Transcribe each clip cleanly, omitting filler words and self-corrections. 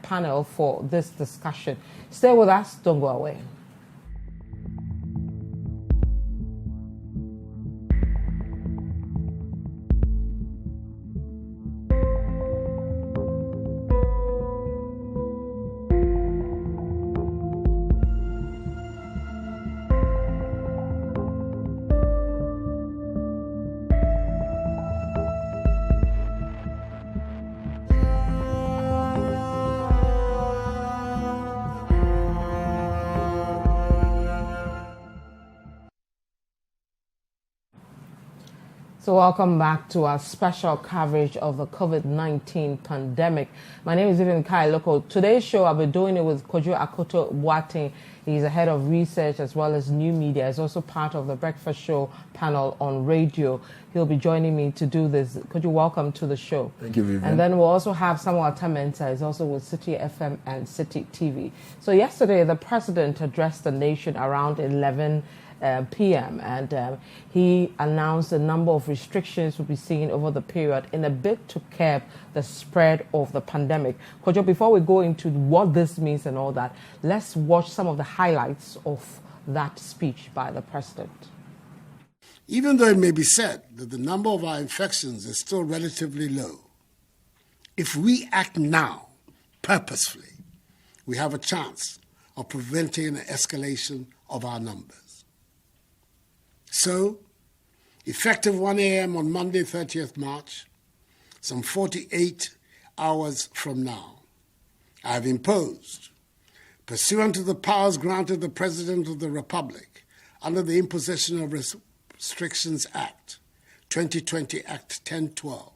panel for this discussion. Stay with us, don't go away. So welcome back to our special coverage of the COVID-19 pandemic. My name is Vivian Kai Loco. Today's show, I'll be doing it with Kojo Akoto Boateng. He's the head of research as well as new media. He's also part of the breakfast show panel on radio. He'll be joining me to do this. Kojo, welcome to the show. Thank you, Vivian. And then we'll also have Samuel Tamenta. He's also with Citi FM and Citi TV. So yesterday, the president addressed the nation around 11 p.m. and he announced a number of restrictions will be seen over the period in a bid to curb the spread of the pandemic. Kojo, before we go into what this means and all that, let's watch some of the highlights of that speech by the president. Even though it may be said that the number of our infections is still relatively low, if we act now, purposefully, we have a chance of preventing an escalation of our numbers. So, effective 1 a.m. on Monday, 30th March, some 48 hours from now, I have imposed, pursuant to the powers granted the President of the Republic under the Imposition of Restrictions Act, 2020 Act 1012,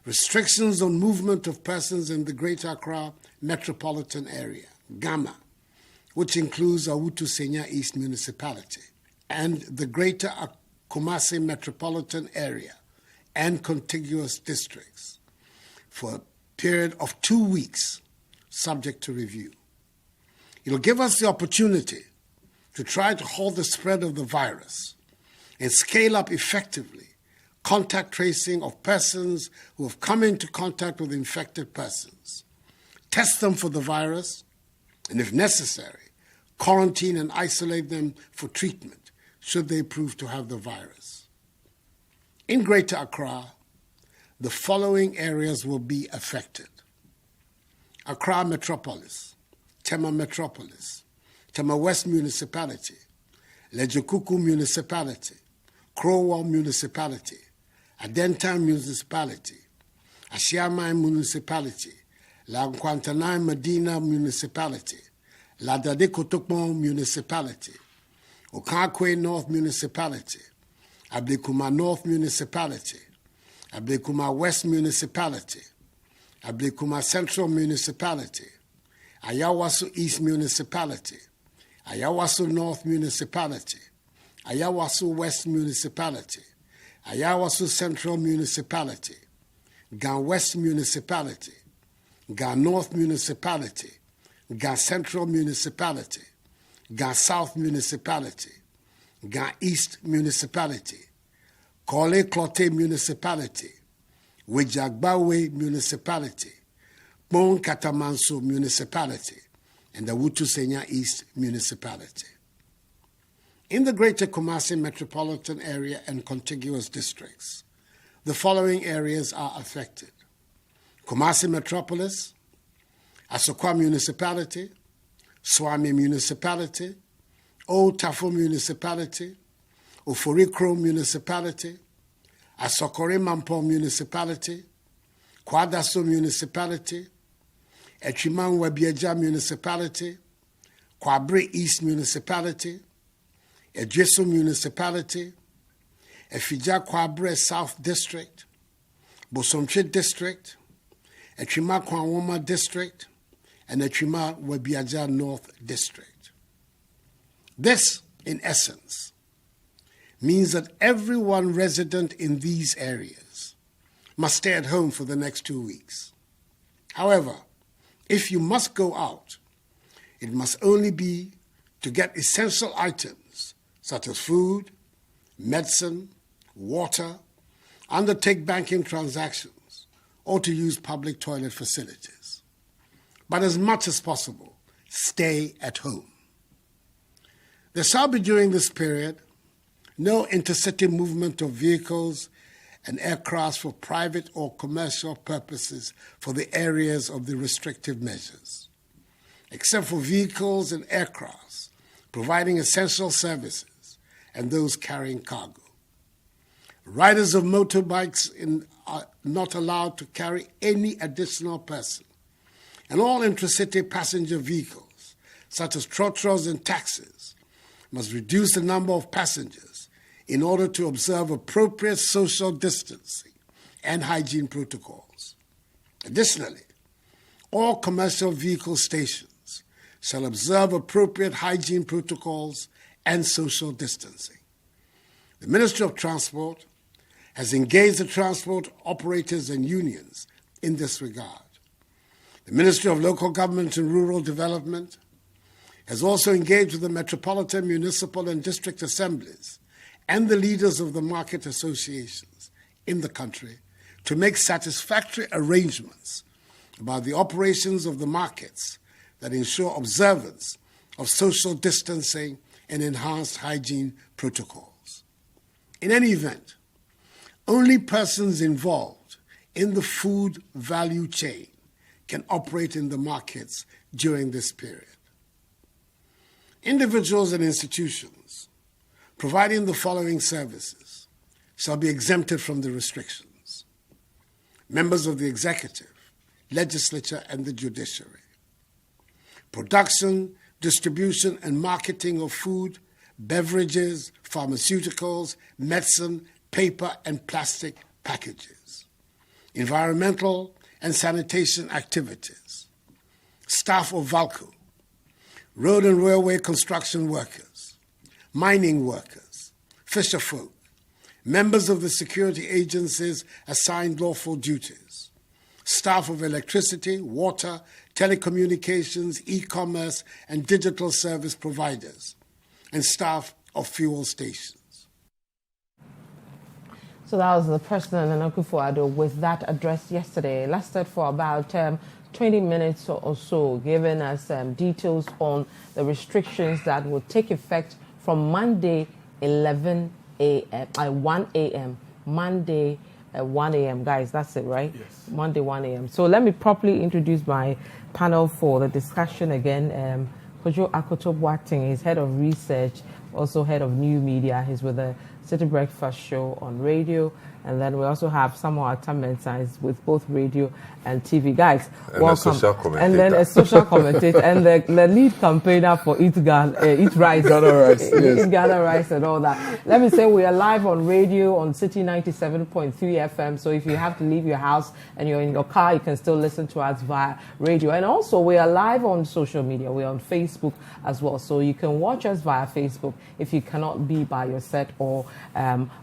restrictions on movement of persons in the Greater Accra metropolitan area, GAMA, which includes Awutu Senya East Municipality, and the Greater Kumasi metropolitan area and contiguous districts for a period of 2 weeks, subject to review. It'll give us the opportunity to try to halt the spread of the virus and scale up effectively contact tracing of persons who have come into contact with infected persons, test them for the virus, and if necessary, quarantine and isolate them for treatment should they prove to have the virus. In Greater Accra, the following areas will be affected: Accra Metropolis, Tema Metropolis, Tema West Municipality, Lejokuku Municipality, Crowell Municipality, Adentan Municipality, Ashiamai Municipality, La Nkwantanai Medina Municipality, La Dade Kotokpon Municipality, Okakwe North Municipality, Ablekuma North Municipality, Ablekuma West Municipality, Ablekuma Central Municipality, Ayawaso East Municipality, Ayawaso North Municipality, Ayawaso West Municipality, Ayawaso Central Municipality, Gan West Municipality, Gan North Municipality, Gan Central Municipality, Gan South Municipality, Gan East Municipality, Kole Klote Municipality, Wejagbawe Municipality, Bon Katamanso Municipality, and the Awutu Senya East Municipality. In the Greater Kumasi metropolitan area and contiguous districts, the following areas are affected: Kumasi Metropolis, Asokwa Municipality, Swami Municipality, Old Tafo Municipality, Oforikro Municipality, Asokore Mampo Municipality, Kwadaso Municipality, Echiman Wabieja Municipality, Kwabre East Municipality, Ejeso Municipality, Efija Kwabre South District, Bosomche District, Echima Kwanwoma District, and Echima Wabiaja North District. This, in essence, means that everyone resident in these areas must stay at home for the next 2 weeks. However, if you must go out, it must only be to get essential items such as food, medicine, water, undertake banking transactions, or to use public toilet facilities. but as much as possible, stay at home. There shall be during this period no intercity movement of vehicles and aircraft for private or commercial purposes for the areas of the restrictive measures, except for vehicles and aircrafts providing essential services and those carrying cargo. Riders of motorbikes are not allowed to carry any additional person, and all intracity passenger vehicles, such as trotros and taxis, must reduce the number of passengers in order to observe appropriate social distancing and hygiene protocols. Additionally, all commercial vehicle stations shall observe appropriate hygiene protocols and social distancing. The Ministry of Transport has engaged the transport operators and unions in this regard. The Ministry of Local Government and Rural Development has also engaged with the metropolitan, municipal, and district assemblies and the leaders of the market associations in the country to make satisfactory arrangements about the operations of the markets that ensure observance of social distancing and enhanced hygiene protocols. In any event, only persons involved in the food value chain can operate in the markets during this period. Individuals and institutions providing the following services shall be exempted from the restrictions: members of the executive, legislature, and the judiciary. Production, distribution, and marketing of food, beverages, pharmaceuticals, medicine, paper, and plastic packages. Environmental and sanitation activities. Staff of VALCO, road and railway construction workers, mining workers, fisherfolk, members of the security agencies assigned lawful duties, staff of electricity, water, telecommunications, e-commerce, and digital service providers, and staff of fuel stations. So that was the President Nana Akufo-Addo with that address yesterday. It lasted for about 20 minutes or so, giving us details on the restrictions that will take effect from Monday 1 a.m. Monday 1 a.m. Guys, that's it, right? Yes. Monday 1 a.m. So let me properly introduce my panel for the discussion again. Kojo Akoto-Boateng is head of research, also head of new media. He's with the Citi Breakfast Show on radio. And then we also have Samuel Atamensah with both radio and TV. Guys, and welcome. And then a social commentator and the lead campaigner for Eat Rice. Ghana Rice, yes. Eat Ghana Rice and all that. Let me say we are live on radio on Citi 97.3 FM. So if you have to leave your house and you're in your car, you can still listen to us via radio. And also we are live on social media. We're on Facebook as well. So you can watch us via Facebook if you cannot be by your set or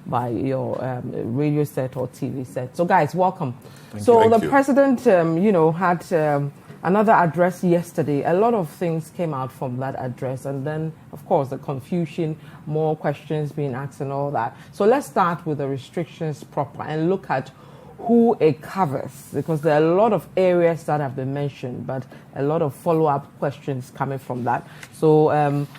by your radio set or TV set. So guys, welcome. Thank so you. the president, had another address yesterday. A lot of things came out from that address, and then, of course, the confusion, more questions being asked and all that. So let's start with the restrictions proper and look at who it covers, because there are a lot of areas that have been mentioned, but a lot of follow-up questions coming from that. So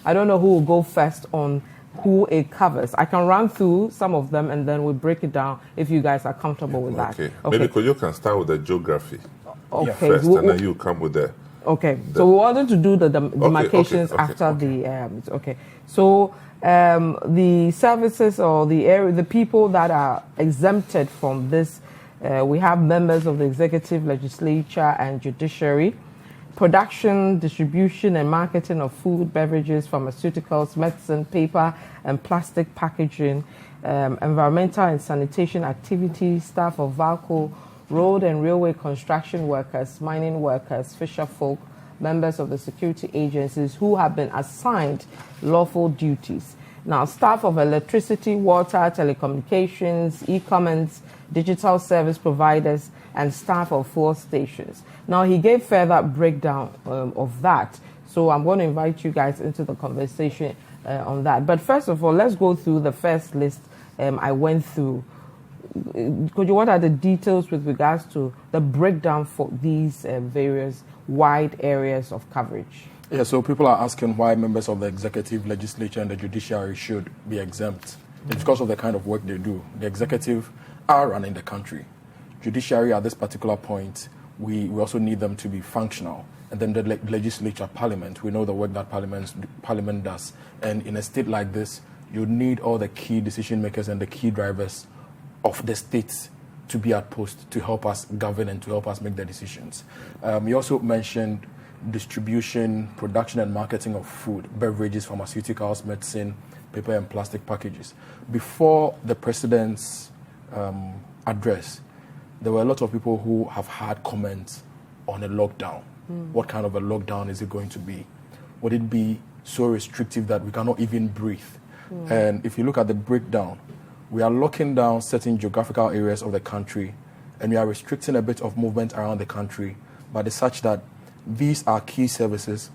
I don't know who will go first on who it covers. I can run through some of them and then we'll break it down if you guys are comfortable with that. Okay. Maybe you can start with the geography first, and then you come with the... Okay, so we wanted to do the demarcations after the... So the services or the people that are exempted from this, we have members of the executive, legislature, and judiciary. Production, distribution, and marketing of food, beverages, pharmaceuticals, medicine, paper, and plastic packaging, environmental and sanitation activities, staff of VALCO, road and railway construction workers, mining workers, fisher folk, members of the security agencies who have been assigned lawful duties. Now, staff of electricity, water, telecommunications, e-commerce, digital service providers, and staff of fuel stations. Now, he gave further breakdown of that. So I'm going to invite you guys into the conversation on that. But first of all, let's go through the first list I went through. What are the details with regards to the breakdown for these various wide areas of coverage. Yeah, so people are asking why members of the executive, legislature, and the judiciary should be exempt. It's because of the kind of work they do. The executive are running the country. Judiciary, at this particular point, we also need them to be functional. And then the legislature, parliament, we know the work that parliament does. And in a state like this, you need all the key decision makers and the key drivers of the states to be at post to help us govern and to help us make the decisions. You also mentioned distribution, production and marketing of food, beverages, pharmaceuticals, medicine, paper and plastic packages. Before the president's address, there were a lot of people who have had comments on a lockdown. What kind of a lockdown is it going to be? Would it be so restrictive that we cannot even breathe? And if you look at the breakdown, we are locking down certain geographical areas of the country and we are restricting a bit of movement around the country, but it's such that these are key services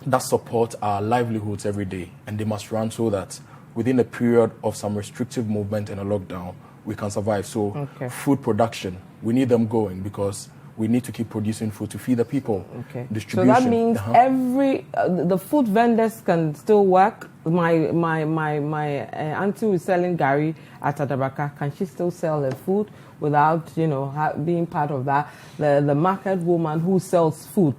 that support our livelihoods every day, and they must run so that within a period of some restrictive movement and a lockdown, we can survive. So food production, we need them going because we need to keep producing food to feed the people. So that means the food vendors can still work. My auntie who is selling gari at Adabaka, can she still sell her food without being part of that? The market woman who sells food,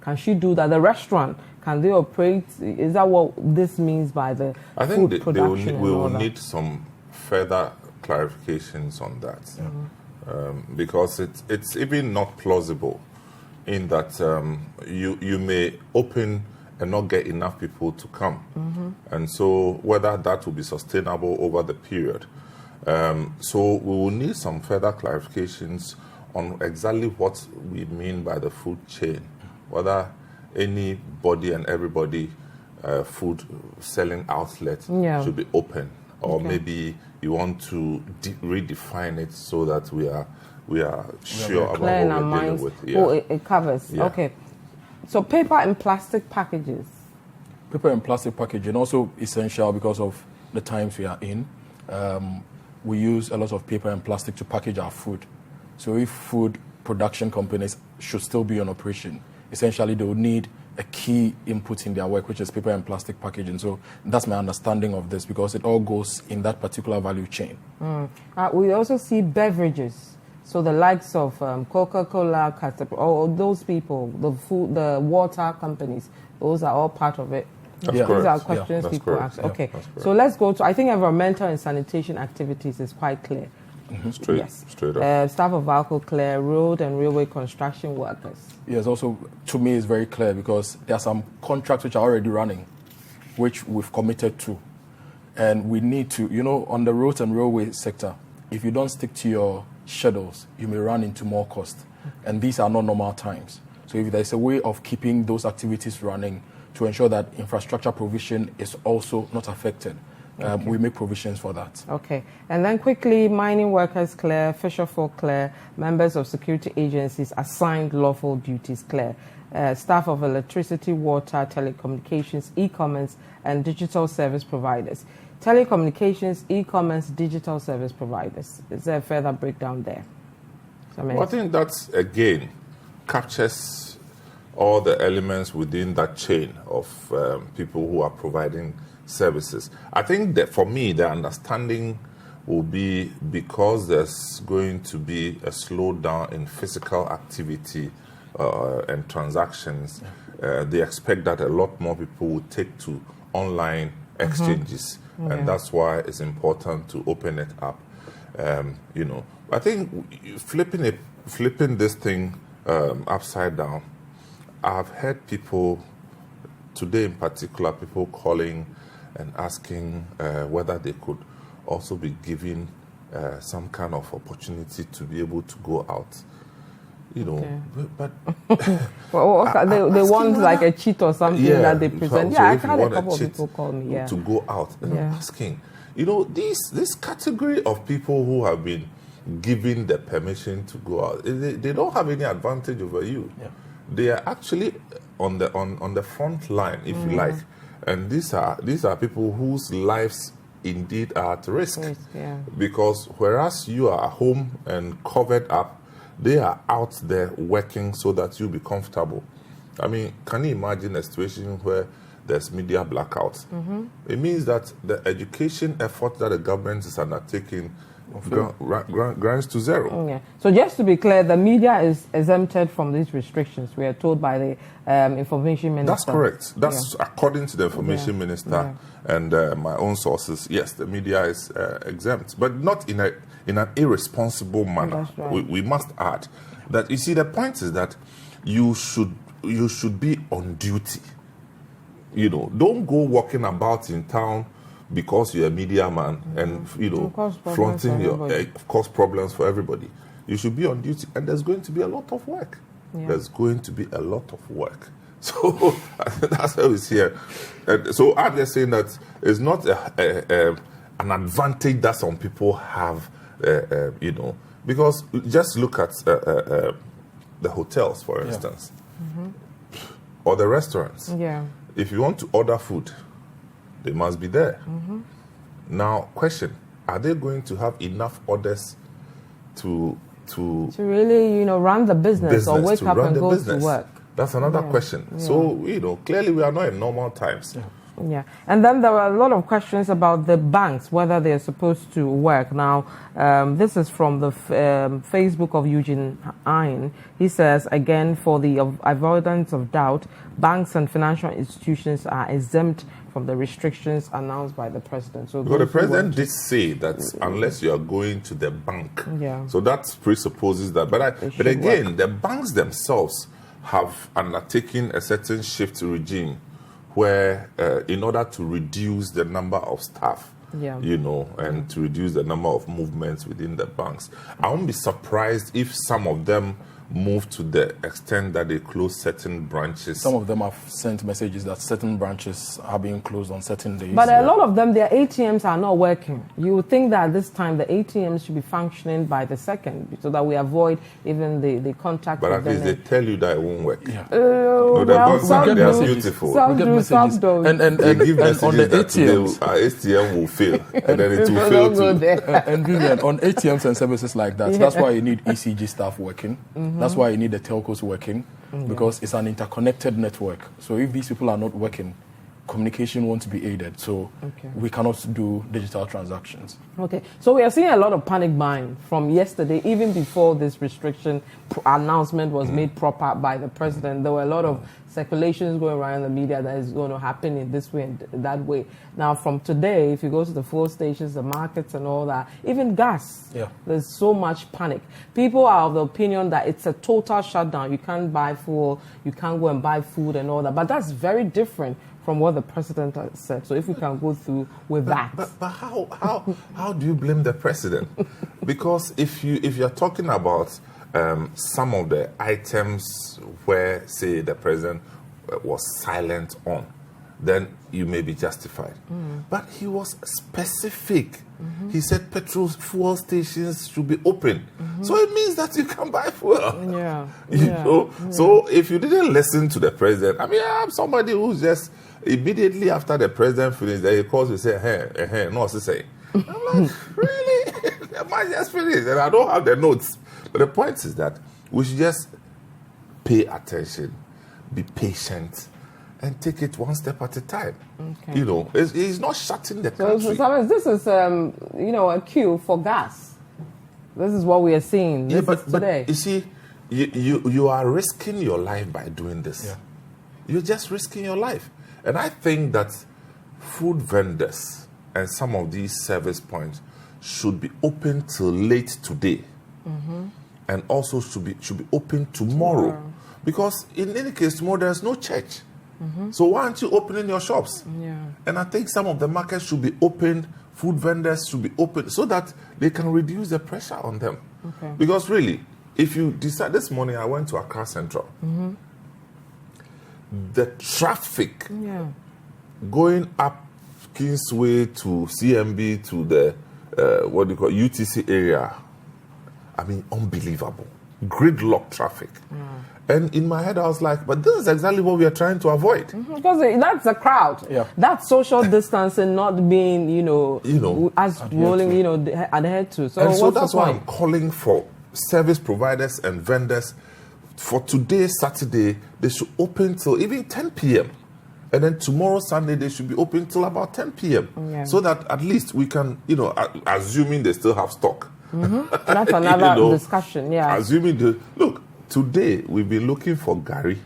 can she do that? The restaurant, can they operate? Is that what this means by the food production? We will need some further clarifications on that. Because it's even not plausible in that you may open and not get enough people to come. And so whether that will be sustainable over the period. So we will need some further clarifications on exactly what we mean by the food chain, whether anybody and everybody food selling outlet should be open, or maybe you want to redefine it so that we are sure about what we're dealing with. It covers. Okay. So paper and plastic packages. Paper and plastic packaging also essential because of the times we are in. We use a lot of paper and plastic to package our food. So if food production companies should still be on operation, essentially they would need a key input in their work, which is paper and plastic packaging. So that's my understanding of this, because it all goes in that particular value chain. We also see beverages. So the likes of Coca-Cola, all those people, the food, the water companies, those are all part of it. These are questions people ask. Okay, so let's go to, I think environmental and sanitation activities is quite clear. Straight up. Staff of Alco clear, road and railway construction workers. Yes, also to me it's very clear because there are some contracts which are already running, which we've committed to. And we need to, on the roads and railway sector, if you don't stick to your schedules, you may run into more cost. And these are not normal times. So if there's a way of keeping those activities running to ensure that infrastructure provision is also not affected, we make provisions for that. Okay. And then quickly, mining workers clear, fisherfolk clear, members of security agencies assigned lawful duties clear, staff of electricity, water, telecommunications, e-commerce, and digital service providers. Telecommunications, e-commerce, digital service providers. Is there a further breakdown there? I think that, again, captures all the elements within that chain of people who are providing services. I think that for me, the understanding will be because there's going to be a slowdown in physical activity and transactions, they expect that a lot more people will take to online exchanges. And that's why it's important to open it up. I think flipping this thing upside down, I've heard people, today in particular, people calling and asking whether they could also be given some kind of opportunity to be able to go out. But they want like a cheat or something that they present. So I've had a couple of people call me. To go out. And I'm asking, this category of people who have been given the permission to go out, they don't have any advantage over you. They are actually on the front line, if you like. And these are people whose lives indeed are at risk. Because whereas you are home and covered up, They are out there working so that you'll be comfortable. I mean, can you imagine a situation where there's media blackouts? It means that the education effort that the government is undertaking grinds to zero. Yeah. So just to be clear, the media is exempted from these restrictions. We are told by the information minister. That's correct. That's according to the information minister and my own sources. Yes, the media is exempt, but not in an irresponsible manner. That's right. We must add that, you see, the point is that you should be on duty. You know, don't go walking about in town because you're a media man and, you know, flaunting cause problems for everybody. You should be on duty, and there's going to be a lot of work. There's going to be a lot of work. So that's how it's here. And so I'm just saying that it's not an advantage that some people have, you know, because just look at the hotels, for instance, or the restaurants. Yeah. If you want to order food, they must be there. Now, question: are they going to have enough orders to really, you know, run the business or wake up and go to work? That's another question. So, you know, clearly we are not in normal times. Yeah, and then there were a lot of questions about the banks, whether they're supposed to work. Now, this is from the Facebook of Eugene Ein. He says, again, for the avoidance of doubt, banks and financial institutions are exempt from the restrictions announced by the president. So the president did say that unless you are going to the bank, so that presupposes that. But again, the banks themselves have undertaken a certain shift regime where in order to reduce the number of staff, you know, and to reduce the number of movements within the banks. I won't be surprised if some of them move to the extent that they close certain branches. Some of them have sent messages that certain branches are being closed on certain days. But a lot of them, their ATMs are not working. You would think that this time the ATMs should be functioning by the second so that we avoid even the contact. But at least they tell you that it won't work. Yeah. No, the banks are beautiful. Some do, some don't. And give on the that ATMs, our ATM will fail, and then it will fail too. And Vivian, on ATMs and services like that, that's why you need ECG staff working. That's why you need the telcos working, because it's an interconnected network. So if these people are not working, communication won't be aided. So we cannot do digital transactions. Okay. So we are seeing a lot of panic buying from yesterday, even before this restriction announcement was made proper by the president. There were a lot of speculations going around in the media that is going to happen in this way and that way. Now, from today, if you go to the fuel stations, the markets and all that, even gas, there's so much panic. People are of the opinion that it's a total shutdown. You can't buy fuel, you can't go and buy food and all that. But that's very different from what the president has said. So if we can go through with that. But how do you blame the president? Because if you're talking about some of the items where, say, the president was silent on, then you may be justified. But he was specific. He said fuel stations should be open. So it means that you can buy fuel. You know? So if you didn't listen to the president, I mean, I'm somebody who's just immediately after the president finished, he calls and says, hey, no, what's he saying? I'm like, really? The man just finished, and I don't have the notes. But the point is that we should just pay attention, be patient, and take it one step at a time. You know, he's not shutting the country. So this is, you know, a queue for gas. This is what we are seeing today. But you see, you are risking your life by doing this. You're just risking your life. And I think that food vendors and some of these service points should be open till late today. And also should be open tomorrow. Because in any case, tomorrow there's no church. So why aren't you opening your shops? And I think some of the markets should be open, food vendors should be open, so that they can reduce the pressure on them. Because really, if you decide, this morning I went to Accra Central. The traffic going up Kingsway to CMB to the UTC area, I mean, unbelievable. Gridlock traffic. And in my head, I was like, but this is exactly what we are trying to avoid. Because that's a crowd. That's social distancing not being, you know as rolling, adhered to. So that's why I'm calling for service providers and vendors, for today, Saturday, they should open till even 10 p.m. And then tomorrow, Sunday, they should be open till about 10 p.m. Yeah. So that at least we can, assuming they still have stock. That's another discussion, yeah. Assuming look, today we've been looking for Gary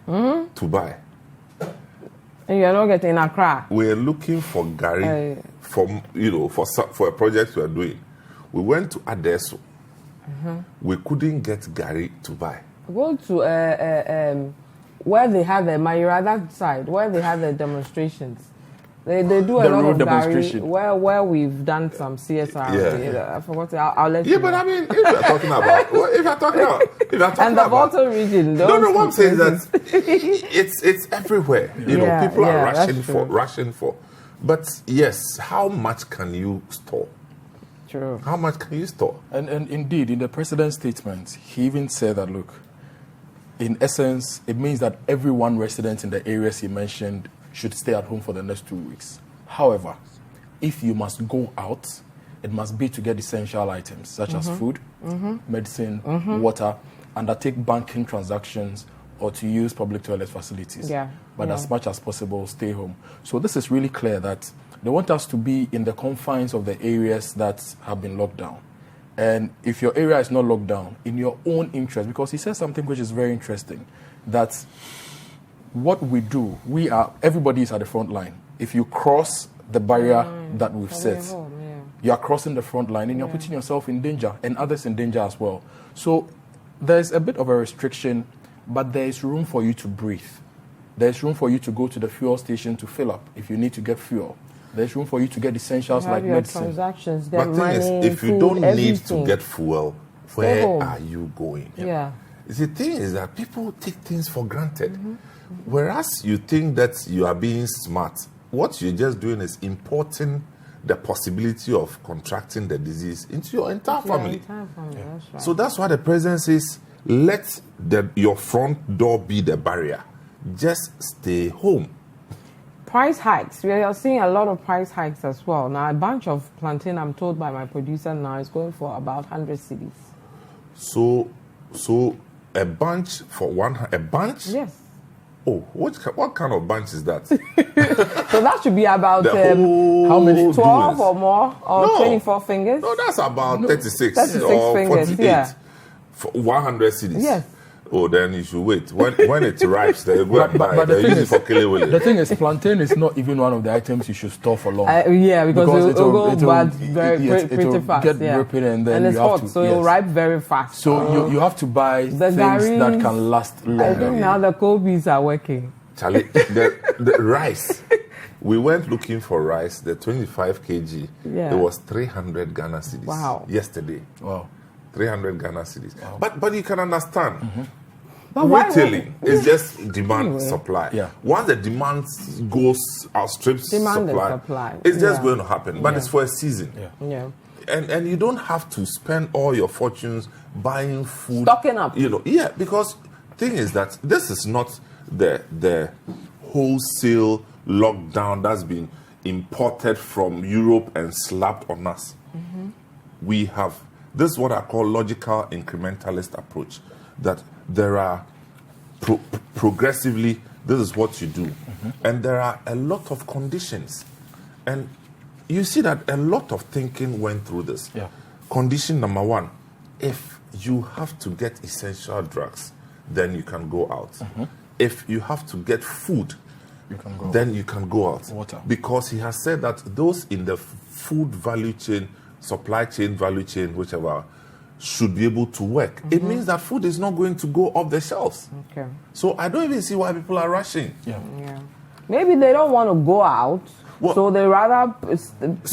to buy. And you're not getting Accra. We're looking for Gary for a project we're doing. We went to Addo. We couldn't get Gary to buy. Go to where they have the Mayura, that side, where they have the demonstrations. They do a lot of Gary, where we've done some CSR. Yeah. I forgot. I'll let you know. But I mean, if you're talking about, and the Volta region. No, what I'm saying is that it's everywhere. People are rushing for. But yes, how much can you store? True. How much can you store? And indeed, in the president's statement, he even said that, look, in essence, it means that every one resident in the areas he mentioned should stay at home for the next 2 weeks. However, if you must go out, it must be to get essential items such as food, medicine, water, undertake banking transactions, or to use public toilet facilities. But as much as possible, stay home. So this is really clear that they want us to be in the confines of the areas that have been locked down. And if your area is not locked down, in your own interest, because he says something which is very interesting, that what we do, everybody is at the front line. If you cross the barrier that we've set, you are crossing the front line and you're putting yourself in danger and others in danger as well. So there's a bit of a restriction, but there is room for you to breathe. There's room for you to go to the fuel station to fill up if you need to get fuel. There's room for you to get essentials like medicine. Transactions, but the thing is, if you don't need to get fuel, where are you going? The thing is that people take things for granted. Whereas you think that you are being smart, what you're just doing is importing the possibility of contracting the disease into your entire family. That's right. So that's why the president says, let your front door be the barrier. Just stay home. Price hikes. We are seeing a lot of price hikes as well. Now, a bunch of plantain, I'm told by my producer now, is going for about 100 cedis. So a bunch for a bunch? Yes. Oh, what kind of bunch is that? So that should be about how many 12 or more, or 24 fingers? No, that's about 36 or fingers, 48. For 100 cedis. Yes. Oh, then you should wait. When it ripes, they go and buy. They use it for killing. The thing is, plantain is not even one of the items you should store for long. Because it will go bad pretty fast. Get ripping and then it's you have hot, to. So it'll ripe very fast. So you have to buy things that can last longer. I think now the Kobe's are working. Charlie, the rice. We went looking for rice. The 25 kg. It was 300 Ghana cedis. Wow. Yesterday. Wow. 300 Ghana cedis. Wow. But you can understand. But retailing is just demand supply. Yeah. Once the demand outstrips supply, it's just going to happen. But it's for a season. And you don't have to spend all your fortunes buying food. Stocking up. Because thing is that this is not the wholesale lockdown that's been imported from Europe and slapped on us. We have, this is what I call logical incrementalist approach, that there are progressively, this is what you do. And there are a lot of conditions. And you see that a lot of thinking went through this. Condition number one, if you have to get essential drugs, then you can go out. If you have to get food, then you can go out. Water. Because he has said that those in the food value chain, supply chain, value chain, whichever, should be able to work. It means that food is not going to go off the shelves. So I don't even see why people are rushing. Maybe they don't want to go out, so they rather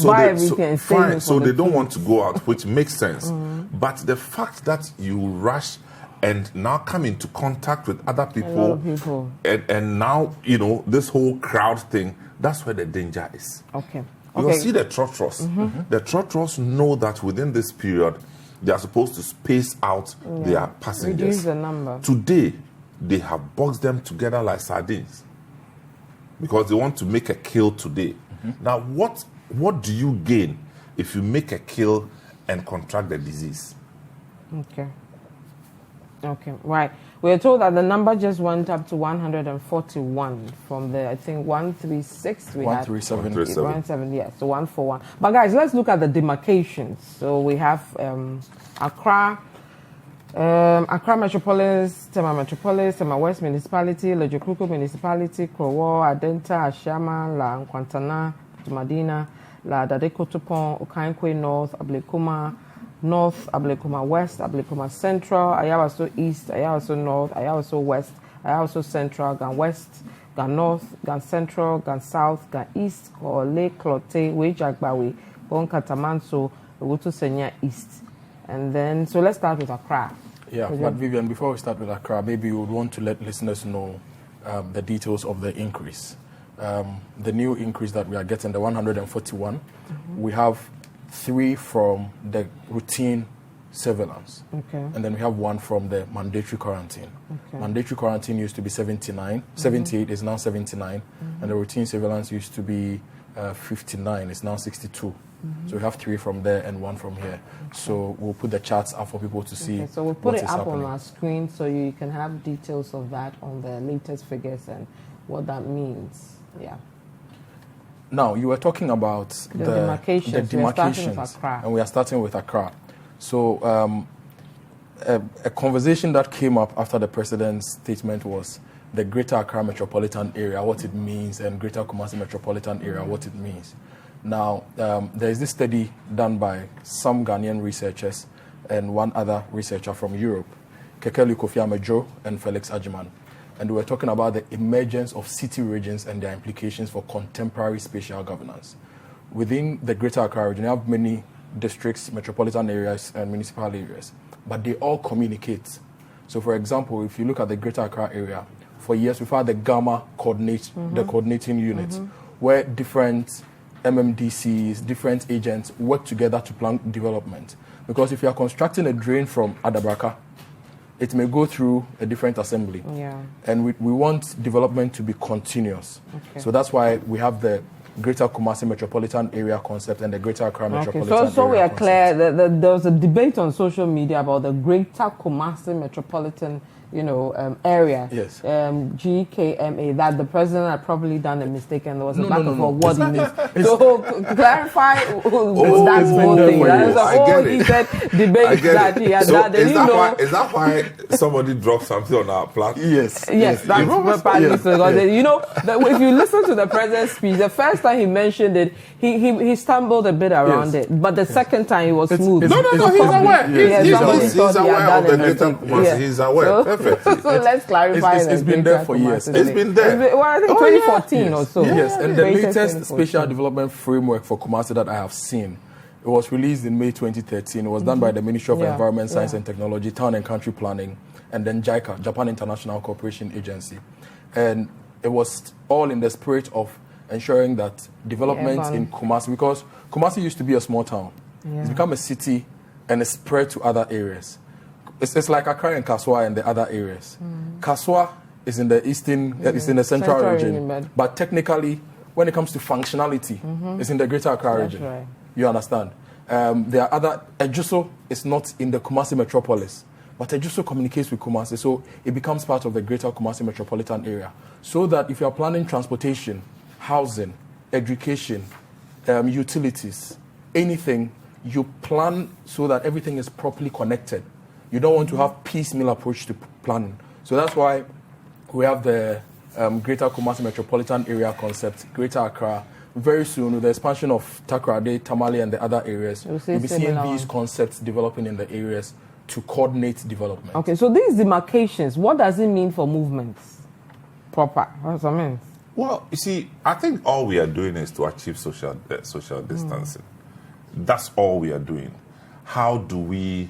buy everything. So they don't want to go out, which makes sense. But the fact that you rush and now come into contact with other people, and now, this whole crowd thing, that's where the danger is. You see the trotros. The trotros know that within this period, they are supposed to space out their passengers. Reduce the number. Today, they have boxed them together like sardines because they want to make a kill today. Now, what do you gain if you make a kill and contract the disease? Okay, right. We are told that the number just went up to 141 from the, I think, 136 we 137. had. 137, yes, so 141. But guys, let's look at the demarcations. So we have Accra, Accra Metropolis, Tema Metropolis, Tema West Municipality, Lejokruko Municipality, Krowo, Adenta, Ashama, La Nkwantana, Tumadina, La Dadekotopon, Okankwe North, Ablekuma North, Ablekuma West, Ablekuma Central, Ayawaso East, Ayawaso North, Ayawaso West, Ayawaso Central, Gan West, Gan North, Gan Central, Gan South, Gan East, Kole, Klote, Wejagbawe, Bon Katamanso, Wutu Senya East. And then, so let's start with Accra. Yeah, but Vivian, before we start with Accra, maybe we would want to let listeners know the details of the increase. The new increase that we are getting, the 141, we have 3 from the routine surveillance. And then we have 1 from the mandatory quarantine. Mandatory quarantine used to be 78 is now 79, and the routine surveillance used to be 59, it's now 62. So we have 3 from there and 1 from here. So we'll put the charts up for people to see. So we'll put it up on our screen so you can have details of that on the latest figures and what that means. Yeah. Now, you were talking about the demarcations, and we are starting with Accra. So a conversation that came up after the president's statement was the Greater Accra Metropolitan Area, what it means, and Greater Kumasi Metropolitan Area, what it means. Now, there is this study done by some Ghanaian researchers and one other researcher from Europe, Kekeli Kofi Amejo and Felix Ajiman. And we were talking about the emergence of city regions and their implications for contemporary spatial governance. Within the Greater Accra region, you have many districts, metropolitan areas, and municipal areas, but they all communicate. So, for example, if you look at the Greater Accra area, for years we've had the Gamma the coordinating unit, where different MMDCs, different agents work together to plan development. Because if you are constructing a drain from Adabraka, it may go through a different assembly. And we want development to be continuous. So that's why we have the Greater Kumasi Metropolitan Area concept and the Greater Accra Metropolitan Area So we are concept. clear that there was a debate on social media about the Greater Kumasi Metropolitan area, yes, GKMA, that the president had probably done a mistake and there was a back and forth what he means. So clarify that whole thing. That's a whole heated debate that he had done. Is that why somebody dropped something on our platform? Yes, that's partly because if you listen to the president's speech, the first time he mentioned it, he stumbled a bit around it, but the second time he was smooth. No, he's aware. He's aware of the Greater Kumasi. He's aware. So let's clarify. It's been there for years. It's been there. Well, I think 2014 or so. Yes, and the latest spatial development framework for Kumasi that I have seen, it was released in May 2013. It was done by the Ministry of Environment, Science and Technology, Town and Country Planning, and then JICA, Japan International Cooperation Agency. And it was all in the spirit of ensuring that development in Kumasi, because Kumasi used to be a small town. It's become a city and it's spread to other areas. It's like Accra and Kaswa and the other areas. Kaswa is in the eastern, it's in the central region. But technically, when it comes to functionality, it's in the Greater Accra region. Right. You understand? There are other, Ejuso is not in the Kumasi metropolis, but Ejuso communicates with Kumasi, so it becomes part of the Greater Kumasi Metropolitan Area. So that if you are planning transportation, housing, education, utilities, anything, you plan so that everything is properly connected. You don't want to have piecemeal approach to planning. So that's why we have the Greater Kumasi Metropolitan Area concept, Greater Accra. Very soon, with the expansion of Takoradi, Tamale, and the other areas, we'll be seeing these concepts developing in the areas to coordinate development. Okay, so these demarcations, what does it mean for movements? Proper. What does that mean? Well, you see, I think all we are doing is to achieve social distancing. That's all we are doing. How do we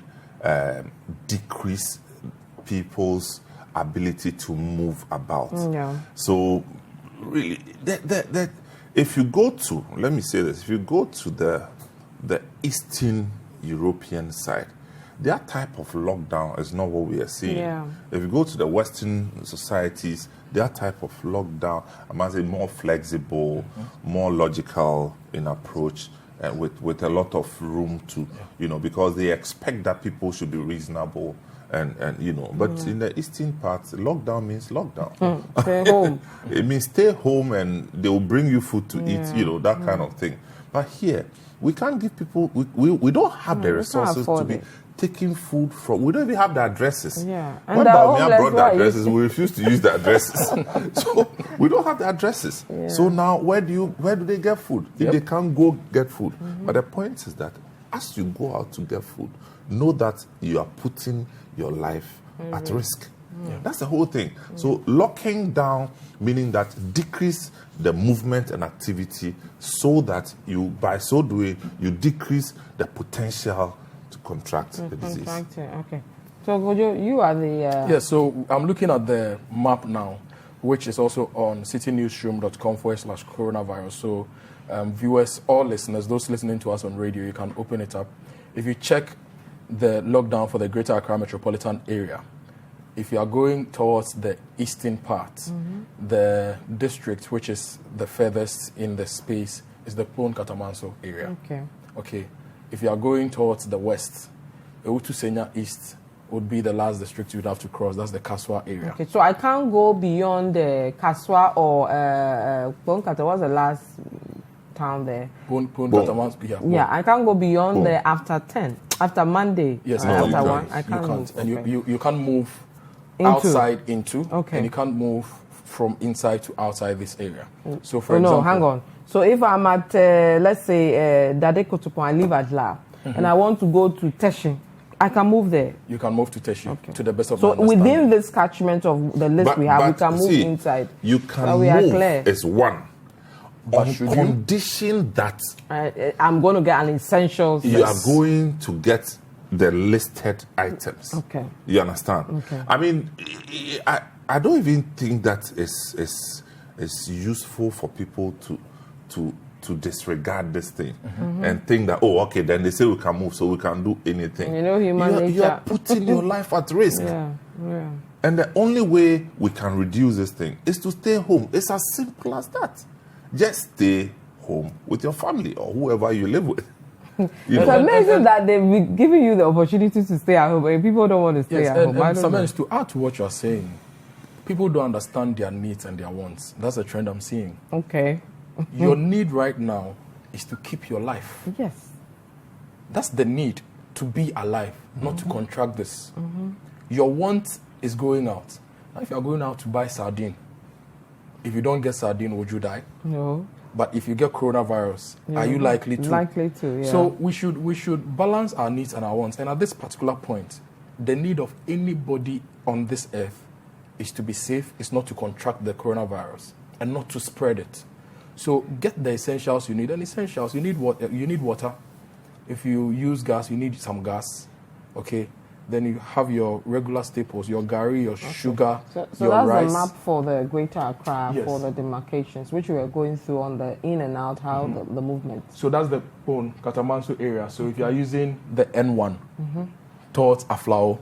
decrease people's ability to move about? So, really, if you go to, let me say this, if you go to the Eastern European side, their type of lockdown is not what we are seeing. If you go to the Western societies, their type of lockdown, I must say, more flexible, more logical in approach, with a lot of room to, because they expect that people should be reasonable. And but in the eastern parts, lockdown means lockdown. Stay home. It means stay home, and they will bring you food to eat, that kind of thing. But here, we can't give people, we don't have the resources to be taking food from, we don't even have the addresses. Yeah. And when Baumia brought the addresses, we refused to use the addresses. So we don't have the addresses. Yeah. So now where do they get food? If they can't go get food. But the point is that as you go out to get food, know that you are putting your life at risk. Yeah. That's the whole thing. So locking down, meaning that decrease the movement and activity so that by so doing, you decrease the potential to contract the disease. Okay. So Gojo, you are the... Yes, so I'm looking at the map now, which is also on citynewsroom.com/coronavirus. So viewers or listeners, those listening to us on radio, you can open it up. If you check the lockdown for the Greater Accra metropolitan area, if you are going towards the eastern part, the district which is the furthest in the space is the Pon Katamanso area. Okay. If you are going towards the west, Ewutu Senya East would be the last district you'd have to cross. That's the Kaswa area. Okay, so I can't go beyond the Kaswa or Pon Kata. What's the last town there? Pon Katamanso. Yeah, I can't go beyond the after 10, after Monday. Yes, after you 1. I can't. Move. And you can't move outside into, and you can't move from inside to outside this area. So for example... No, hang on. So if I'm at, let's say, Dade Kotopon, I live at La, and I want to go to Teshin, I can move there. You can move to Teshin, to the best of my understanding. So within this catchment of the list we have, we can move inside. You can move is one. But on condition that... I'm going to get an essential... You are going to get the listed items. Okay. You understand? Okay. I mean, I don't even think that is useful for people to disregard this thing and think that, then they say we can move, so we can do anything. Human nature. You are putting your life at risk. Yeah. And the only way we can reduce this thing is to stay home. It's as simple as that. Just stay home with your family or whoever you live with. It's amazing that they've given you the opportunity to stay at home, but people don't want to stay at home. And sometimes to add to what you're saying, people don't understand their needs and their wants. That's a trend I'm seeing. Okay. Your need right now is to keep your life. Yes. That's the need, to be alive, not to contract this. Your want is going out. Now, if you're going out to buy sardine, if you don't get sardine, would you die? No. But if you get coronavirus, are you likely to? Likely to, yeah. So we should balance our needs and our wants. And at this particular point, the need of anybody on this earth is to be safe, is not to contract the coronavirus and not to spread it. So get the essentials you need. And essentials, you need water. If you use gas, you need some gas. Okay. Then you have your regular staples, your gari, your sugar, so your that's rice. the map for the Greater Accra, Yes. for the demarcations, which we are going through on the in and out, how the movement. So that's the Pon Katamanso area. So if you are using the N1 towards Aflao,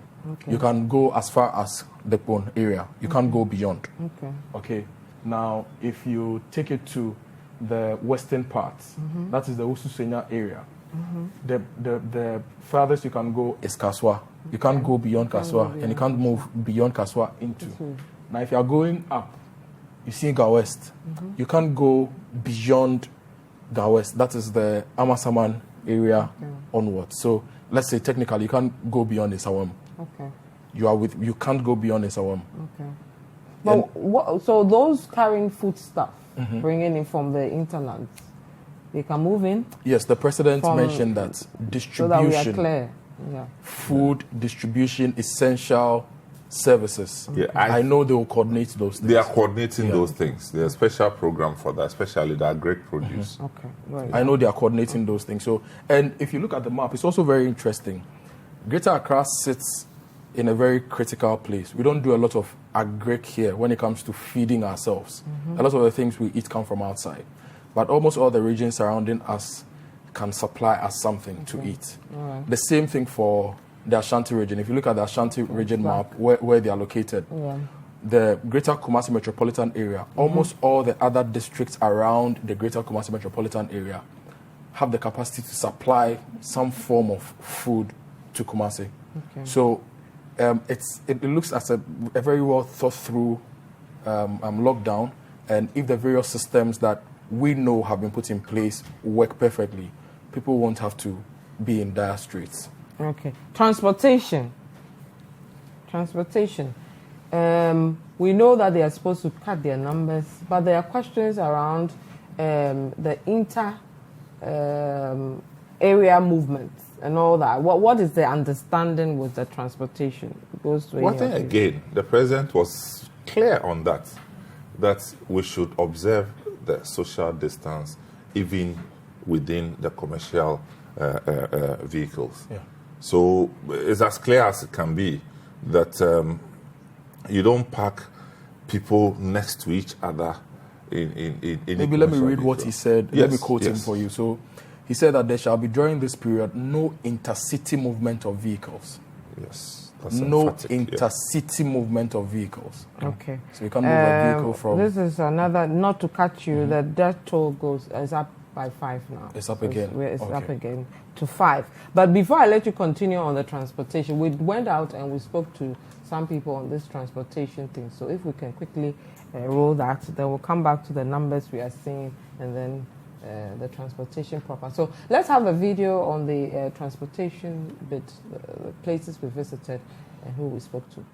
you can go as far as the Pon area. You can't go beyond. Okay. Now, if you take it to the western parts, that is the Ususenya area. The farthest you can go is Kaswa. You can't go beyond Kaswa, and you can't move beyond Kaswa into. Now, if you are going up, you see Gawest. You can't go beyond Gawest. That is the Amasaman area onwards. So let's say technically you can't go beyond Isawam. Okay. You can't go beyond Isawam. Okay. But so those carrying food stuff, bringing in from the interlands, they can move in? Yes, the president mentioned that distribution, so that we are clear. Yeah. Food distribution, essential services. Yeah, I know they will coordinate those things. They are coordinating those things. There's a special program for that, especially that great produce. Okay, right. I know they are coordinating those things. So, and if you look at the map, it's also very interesting. Greater Accra sits in a very critical place. We don't do a lot of agric here when it comes to feeding ourselves. A lot of the things we eat come from outside. But almost all the regions surrounding us can supply us something to eat. The same thing for the Ashanti region. If you look at the Ashanti region map, where they are located, the Greater Kumasi metropolitan area, almost all the other districts around the Greater Kumasi metropolitan area have the capacity to supply some form of food to Kumasi. Okay. So it looks as a very well thought through lockdown, and if the various systems that we know have been put in place work perfectly, people won't have to be in dire straits. Okay. Transportation. We know that they are supposed to cut their numbers, but there are questions around the area movements and all that. What is the understanding with the transportation? It goes to One thing again, the president was clear on that we should observe the social distance even within the commercial vehicles. Yeah. So it's as clear as it can be that you don't park people next to each other in Maybe let me read what he said. Yes, let me quote him for you. So he said that there shall be during this period no intercity movement of vehicles. Yes. No intercity movement of vehicles. Okay. So you can move a vehicle from... This is another, not to cut you, the death toll is up by 5 now. It's up again. It's up again to 5. But before I let you continue on the transportation, we went out and we spoke to some people on this transportation thing. So if we can quickly roll that, then we'll come back to the numbers we are seeing and then the transportation proper. So let's have a video on the transportation bit, the places we visited and who we spoke to.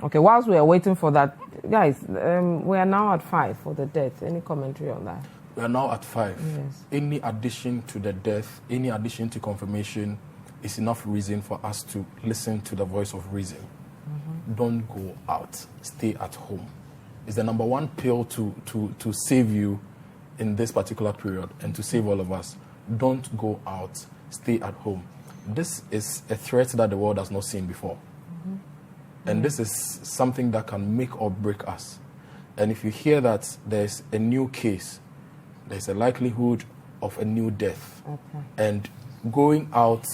Okay, whilst we are waiting for that, guys, we are now at 5 for the death. Any commentary on that? We are now at 5. Yes. Any addition to the death, any addition to confirmation is enough reason for us to listen to the voice of reason. Mm-hmm. Don't go out. Stay at home. It's the number one pill to save you in this particular period and to save all of us. Don't go out. Stay at home. This is a threat that the world has not seen before. Mm-hmm. And this is something that can make or break us. And if you hear that there's a new case, there's a likelihood of a new death. Okay. And going out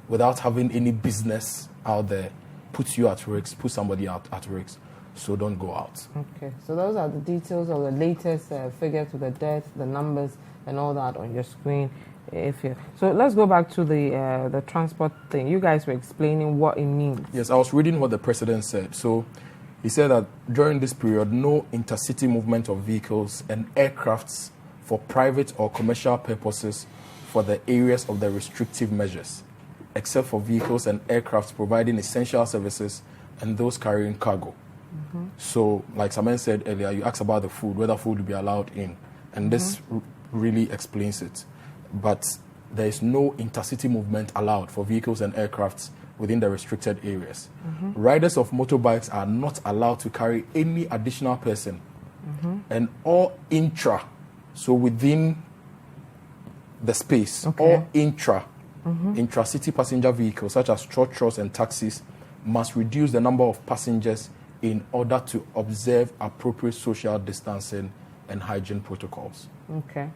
without having any business out there puts you at risk, puts somebody at risk. So don't go out. Okay, so those are the details of the latest figure to the death, the numbers, and all that on your screen. So let's go back to the transport thing. You guys were explaining what it means. Yes, I was reading what the president said. So he said that during this period, no intercity movement of vehicles and aircrafts for private or commercial purposes for the areas of the restrictive measures, except for vehicles and aircrafts providing essential services and those carrying cargo. Mm-hmm. So, like Samen said earlier, you asked about the food, whether food will be allowed in, and this really explains it. But there is no intercity movement allowed for vehicles and aircrafts within the restricted areas. Mm-hmm. Riders of motorbikes are not allowed to carry any additional person, and all intra, so within the space, all intra-city passenger vehicles such as trotros and taxis must reduce the number of passengers in order to observe appropriate social distancing and hygiene protocols. Okay.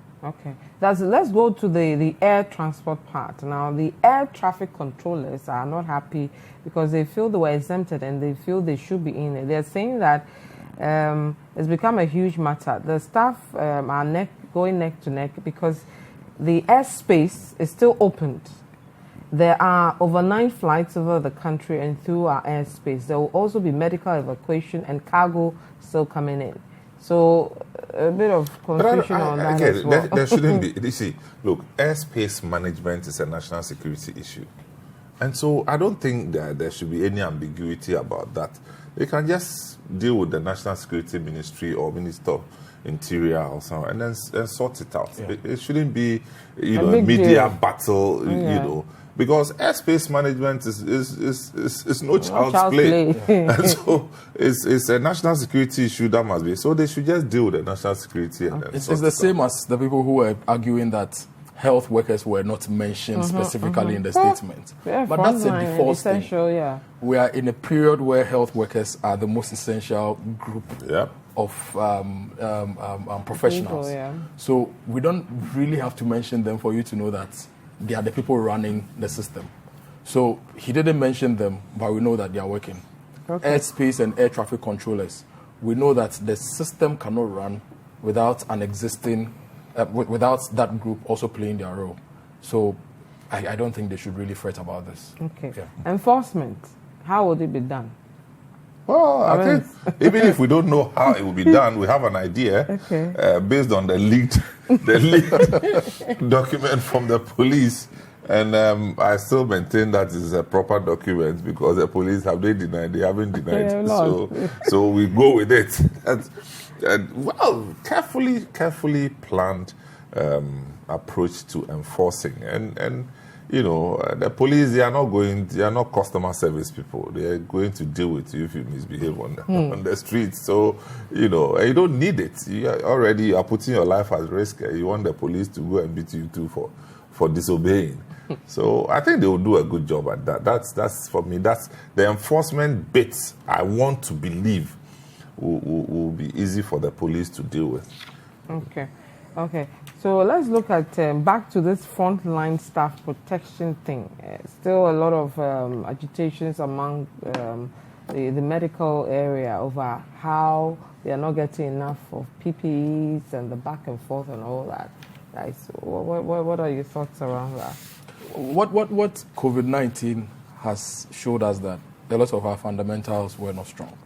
Let's go to the air transport part. Now, the air traffic controllers are not happy because they feel they were exempted and they feel they should be in it. They're saying that it's become a huge matter. The staff are going neck to neck because the airspace is still opened. There are overnight flights over the country and through our airspace. There will also be medical evacuation and cargo still coming in. So a bit of confusion on that as well. There shouldn't be. You see, look, airspace management is a national security issue. And so I don't think that there should be any ambiguity about that. They can just deal with the National Security Ministry or Minister of Interior or something and then sort it out. Yeah. It shouldn't be, a media battle, because airspace management is no child's play. And so it's a national security issue that must be. So they should just deal with the national security. And it's the same as the people who were arguing that health workers were not mentioned specifically in the statement. Yeah, but that's a default thing. Yeah. We are in a period where health workers are the most essential group of professionals. People, so we don't really have to mention them for you to know that they are the people running the system. So he didn't mention them, but we know that they are working. Airspace and air traffic controllers, we know that the system cannot run without an existing, without that group also playing their role. So I don't think they should really fret about this. Okay. Yeah. Enforcement, how would it be done? Well, I think even if we don't know how it will be done, we have an idea based on the leaked document from the police. And I still maintain that is a proper document because the police have they denied, they haven't denied. So we go with it. Well, carefully planned approach to enforcing and. You know, the police, they are not customer service people. They are going to deal with you if you misbehave on the streets. So, you know, you don't need it. You are putting your life at risk. You want the police to go and beat you too for disobeying. So I think they will do a good job at that. That's for me, that's the enforcement bits I want to believe will be easy for the police to deal with. Okay. So let's look at back to this frontline staff protection thing. Still a lot of agitations among the medical area over how they are not getting enough of PPEs and the back and forth and all that. Right? So what are your thoughts around that? What COVID-19 has showed us that a lot of our fundamentals were not strong,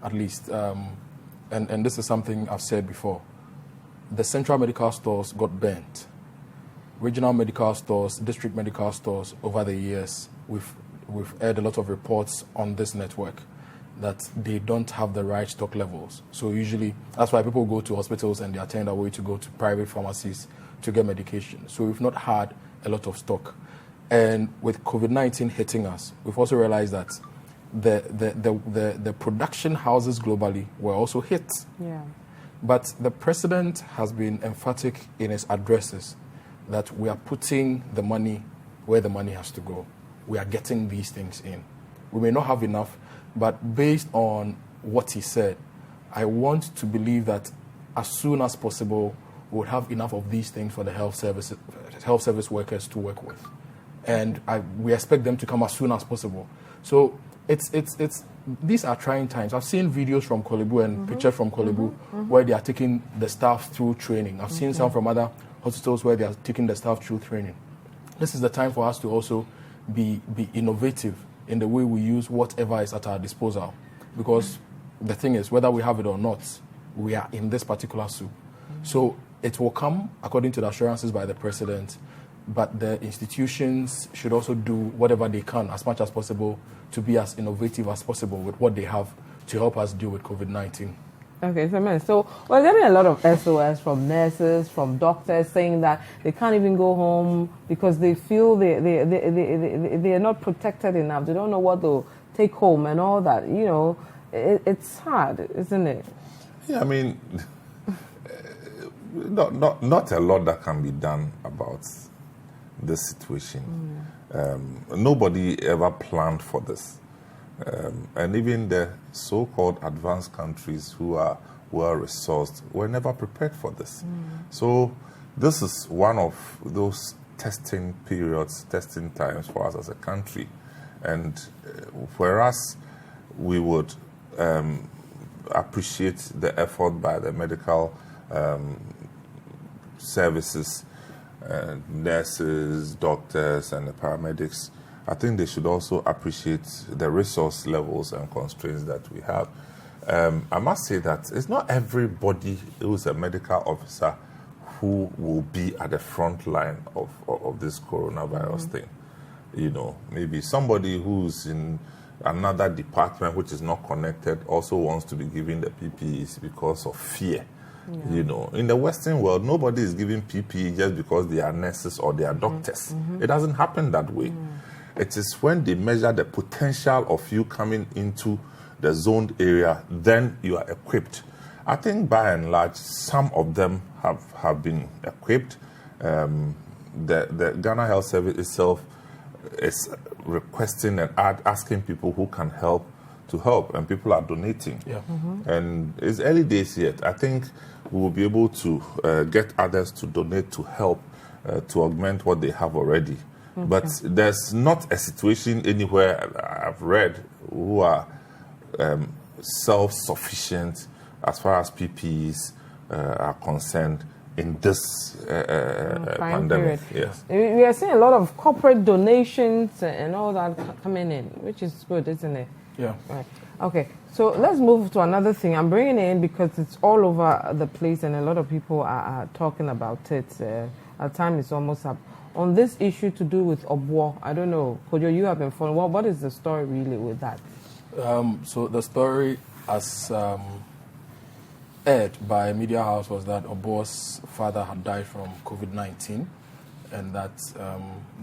at least. And this is something I've said before. The central medical stores got burnt. Regional medical stores, district medical stores, over the years, we've heard a lot of reports on this network that they don't have the right stock levels. So usually, that's why people go to hospitals and they are turned away to go to private pharmacies to get medication. So we've not had a lot of stock. And with COVID-19 hitting us, we've also realized that the production houses globally were also hit. Yeah. But the president has been emphatic in his addresses that we are putting the money where the money has to go. We are getting these things in. We may not have enough, but based on what he said, I want to believe that as soon as possible, we'll have enough of these things for the health service workers to work with. And we expect them to come as soon as possible. So these are trying times. I've seen videos from Kolebu and pictures from Kolebu where they are taking the staff through training. I've seen some from other hospitals where they are taking the staff through training. This is the time for us to also be innovative in the way we use whatever is at our disposal. Because the thing is, whether we have it or not, we are in this particular soup. So it will come according to the assurances by the president, but the institutions should also do whatever they can as much as possible to be as innovative as possible with what they have to help us deal with COVID-19. Okay, so we're getting a lot of SOS from nurses, from doctors saying that they can't even go home because they feel they are not protected enough. They don't know what they'll take home and all that. You know, it's hard, isn't it? Yeah, I mean, not a lot that can be done about this situation. Nobody ever planned for this. And even the so-called advanced countries who are well-resourced were never prepared for this. So this is one of those testing periods, testing times for us as a country. And for us, we would appreciate the effort by the medical services, nurses, doctors, and the paramedics. I think they should also appreciate the resource levels and constraints that we have. I must say that it's not everybody who's a medical officer who will be at the front line of this coronavirus thing. You know, maybe somebody who's in another department which is not connected also wants to be given the PPEs because of fear. Yeah. You know, in the Western world, nobody is giving PPE just because they are nurses or they are doctors. It doesn't happen that way. It is when they measure the potential of you coming into the zoned area, then you are equipped. I think by and large, some of them have been equipped. The Ghana Health Service itself is requesting and asking people who can help to help, and people are donating. Yeah. And it's early days yet. I think we will be able to get others to donate to help to augment what they have already. But there's not a situation anywhere I've read who are self-sufficient as far as PPEs are concerned in this pandemic. Yes. We are seeing a lot of corporate donations and all that coming in, which is good, isn't it? Yeah. Right. Okay, so let's move to another thing. I'm bringing it in because it's all over the place and a lot of people are talking about it. Our time is almost up. On this issue to do with Obwo, I don't know, Kojo, you have been following. What is the story really with that? So the story as aired by Media House was that Obwo's father had died from COVID-19 and that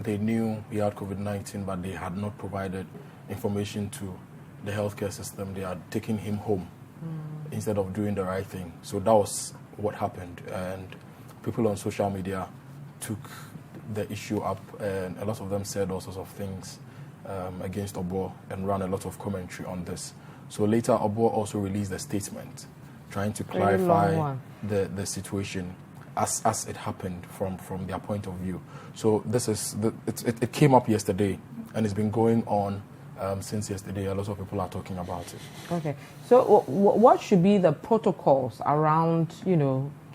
they knew he had COVID-19 but they had not provided information to the healthcare system. They had taken him home instead of doing the right thing. So that was what happened, and people on social media took the issue up, and a lot of them said all sorts of things against Obwo and ran a lot of commentary on this. So later, Obwo also released a statement trying to clarify the situation as it happened from their point of view. So this is it came up yesterday, and it's been going on since yesterday. A lot of people are talking about it. Okay. So what should be the protocols around,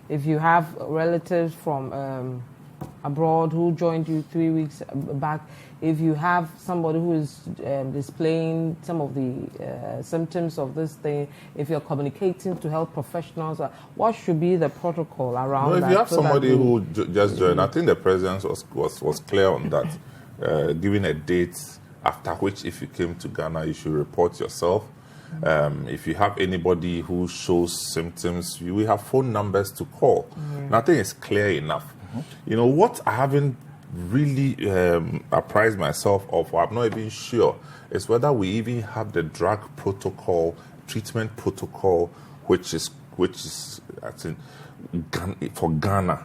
if you have relatives from abroad who joined you 3 weeks back, if you have somebody who is displaying some of the symptoms of this thing, if you're communicating to health professionals, what should be the protocol around that? If you have somebody who just joined, I think the president was clear on that, giving a date after which, if you came to Ghana, you should report yourself. If you have anybody who shows symptoms, we have phone numbers to call. Nothing is clear enough. What I haven't really apprised myself of, or I'm not even sure, is whether we even have the drug protocol, treatment protocol, which is I think, for Ghana.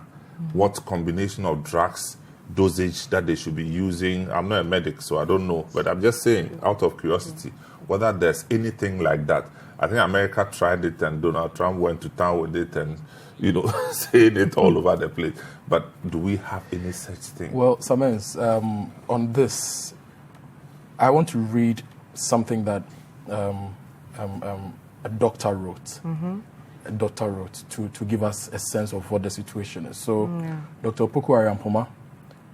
What combination of drugs, dosage that they should be using. I'm not a medic, so I don't know, but I'm just saying, out of curiosity, whether there's anything like that. I think America tried it, and Donald Trump went to town with it, and saying it all over the place. But do we have any such thing? Well, Samens, on this, I want to read something that a doctor wrote. A doctor wrote to give us a sense of what the situation is. So, Dr. Opoku Ariampoma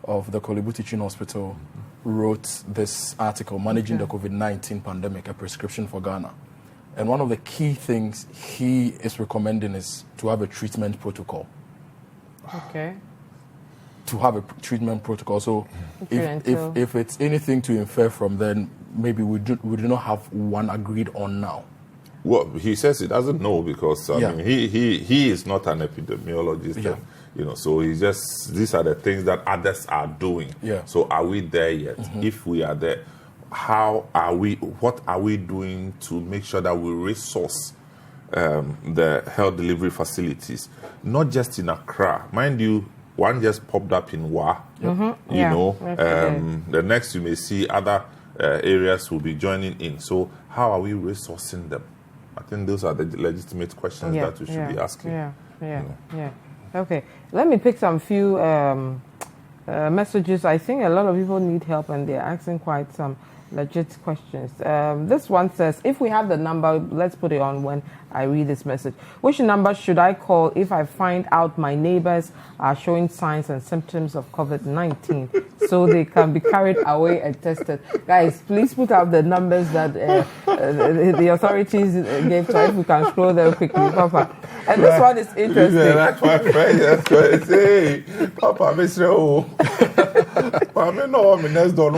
of the Kolebu Teaching Hospital wrote this article, Managing the COVID-19 Pandemic, a Prescription for Ghana. And one of the key things he is recommending is to have a treatment protocol. Okay. To have a treatment protocol. So if it's anything to infer from, then maybe we do not have one agreed on now. Well, he says he doesn't know because I mean, he is not an epidemiologist. Yeah. So he just, these are the things that others are doing. Yeah. So are we there yet? If we are there, what are we doing to make sure that we resource the health delivery facilities, not just in Accra. Mind you, one just popped up in Wa. The next you may see other areas will be joining in. So how are we resourcing them? I think those are the legitimate questions that we should be asking. Okay, let me pick some few messages. I think a lot of people need help and they're asking quite some legit questions. This one says, if we have the number, let's put it on when I read this message. Which number should I call if I find out my neighbors are showing signs and symptoms of COVID-19 so they can be carried away and tested? Guys, please put out the numbers that the authorities gave to us. If we can scroll them quickly, Papa. And this one is interesting. Yeah, that's my friend. That's what I say. Papa, Mr. O. Papa, no, I'm next door.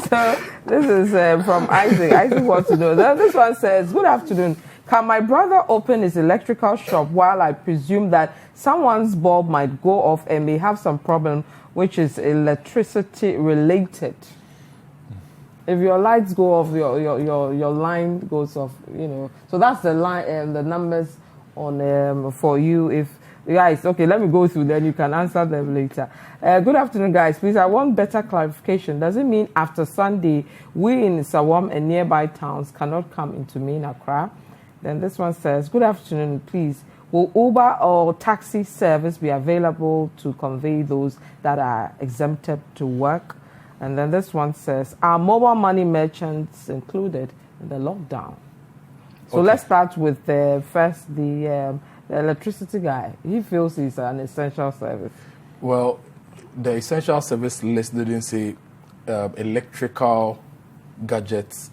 So this is from Isaac. Isaac wants to know. This one says, good afternoon. Can my brother open his electrical shop while I presume that someone's bulb might go off and may have some problem which is electricity related? If your lights go off, your line goes off, So that's the line, the numbers on for you. If guys, okay, let me go through, then you can answer them later. Good afternoon, guys. Please, I want better clarification. Does it mean after Sunday, we in Sawam and nearby towns cannot come into main Accra? Then this one says, good afternoon, please. Will Uber or taxi service be available to convey those that are exempted to work? And then this one says, are mobile money merchants included in the lockdown? So let's start with first the electricity guy. He feels it's an essential service. Well, the essential service list didn't say electrical gadgets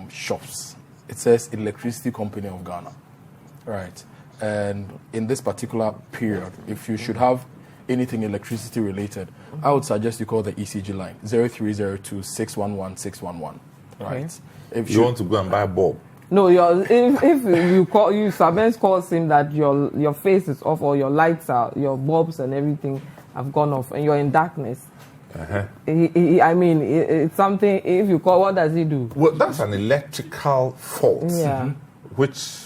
shops. It says Electricity Company of Ghana, right? And in this particular period, if you should have anything electricity related, I would suggest you call the ECG line 0302 611 611, right? Okay. If You want to go and buy a bulb? No, if you call, you Sabens calls him that your face is off or your lights are, your bulbs and everything have gone off and you're in darkness. It's something. If you call, what does he do? Well, that's an electrical fault. Yeah. Which